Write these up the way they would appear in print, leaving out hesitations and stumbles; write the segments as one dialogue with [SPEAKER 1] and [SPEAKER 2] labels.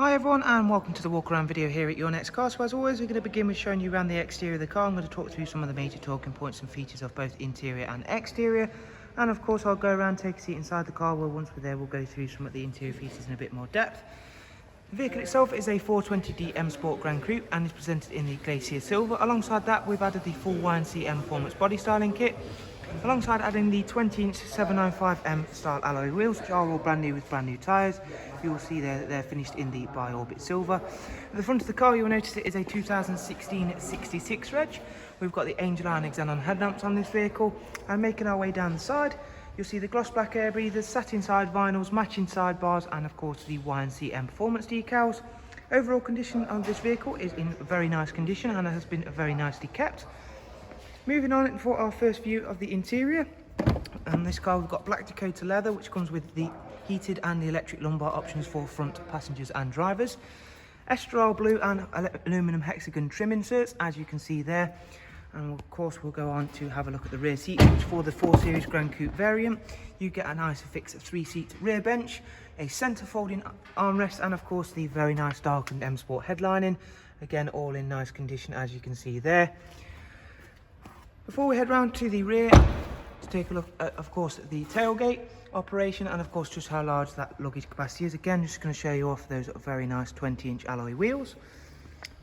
[SPEAKER 1] Hi everyone and welcome to the walk around video here at Your Next Car. So as always, we're going to begin with showing you around the exterior of the car. I'm going to talk through some of the major talking points and features of both interior and exterior. And of course I'll go around, take a seat inside the car, where once we're there we'll go through some of the interior features in a bit more depth. The vehicle itself is a 420D M Sport Gran Coupe and is presented in the Glacier Silver. Alongside that we've added the full YNC Mperformance body styling kit, alongside adding the 20-inch 795M style alloy wheels, which are all brand new with brand new tyres. You will see there that they're finished in the Bi-Orbit Silver. At the front of the car you will notice it is a 2016 66 reg. We've got the Angel Iron xenon headlamps on this vehicle, and making our way down the side you'll see the gloss black air breathers, satin side vinyls, matching sidebars, and of course the YNC Mperformance decals. Overall condition of this vehicle is in very nice condition and has been very nicely kept. Moving on for our first view of the interior, and this car we've got black Dakota leather, which comes with the heated and the electric lumbar options for front passengers and drivers. Estrel blue and aluminum hexagon trim inserts, as you can see there. And of course we'll go on to have a look at the rear seats, which for the 4 Series Gran Coupe variant you get a nice fixed 3-seat rear bench, a centre folding armrest, and of course the very nice darkened M Sport headlining, again all in nice condition as you can see there. Before we head round to the rear to take a look at of course the tailgate operation and of course just how large that luggage capacity is, again just going to show you off those very nice 20-inch alloy wheels.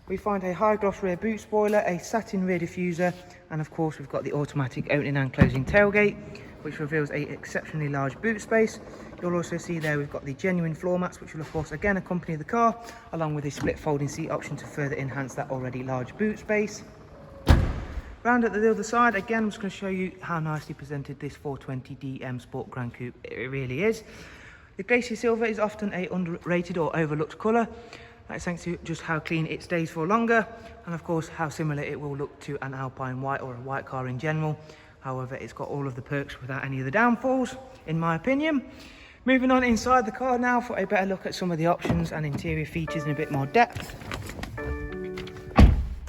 [SPEAKER 1] We find a high gloss rear boot spoiler, a satin rear diffuser, and of course we've got the automatic opening and closing tailgate, which reveals a exceptionally large boot space. You'll also see there we've got the genuine floor mats, which will of course again accompany the car, along with a split folding seat option to further enhance that already large boot space. Round at the other side, again I'm just going to show you how nicely presented this 420D M Sport Gran Coupe it really is. The Glacier Silver is often a underrated or overlooked colour. That's thanks to just how clean it stays for longer, and of course how similar it will look to an Alpine white or a white car in general. However, it's got all of the perks without any of the downfalls, in my opinion. Moving on inside the car now for a better look at some of the options and interior features in a bit more depth.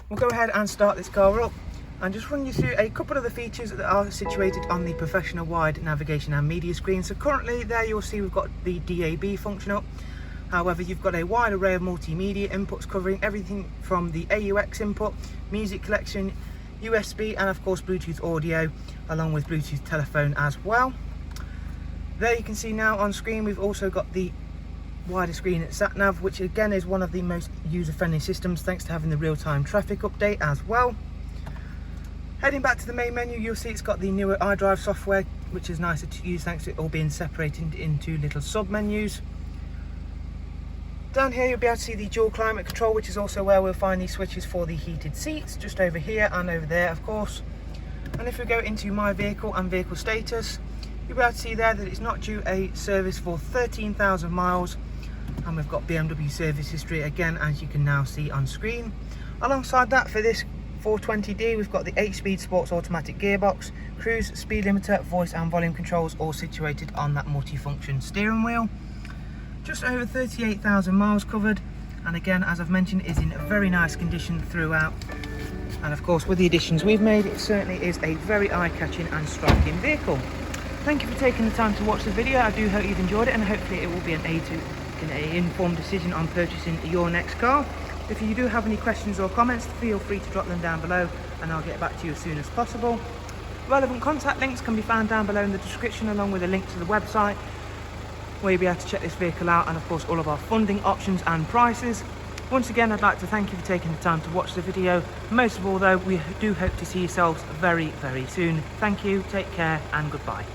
[SPEAKER 1] We'll go ahead and start this car up and just run you through a couple of the features that are situated on the professional wide navigation and media screen. So currently there you'll see we've got the DAB function up. However, you've got a wide array of multimedia inputs covering everything from the AUX input, music collection, USB, and of course Bluetooth audio, along with Bluetooth telephone as well. There you can see now on screen we've also got the wider screen sat nav, which again is one of the most user-friendly systems thanks to having the real-time traffic update as well. Heading back to the main menu, you'll see it's got the newer iDrive software, which is nicer to use thanks to it all being separated into little sub-menus. Down here you'll be able to see the dual climate control, which is also where we'll find the switches for the heated seats, just over here and over there of course. And if we go into my vehicle and vehicle status, you'll be able to see there that it's not due a service for 13,000 miles, and we've got BMW service history again, as you can now see on screen. Alongside that, for this 420D we've got the 8-speed sports automatic gearbox, cruise, speed limiter, voice and volume controls, all situated on that multifunction steering wheel. Just over 38,000 miles covered, and again as I've mentioned is in a very nice condition throughout. And of course with the additions we've made, it certainly is a very eye-catching and striking vehicle. Thank you for taking the time to watch the video. I do hope you've enjoyed it, and hopefully it will be an aid to an informed decision on purchasing your next car. If you do have any questions or comments, feel free to drop them down below and I'll get back to you as soon as possible. Relevant contact links can be found down below in the description, along with a link to the website where you'll be able to check this vehicle out, and of course all of our funding options and prices. Once again, I'd like to thank you for taking the time to watch the video. Most of all though, we do hope to see yourselves very, very soon. Thank you, take care and goodbye.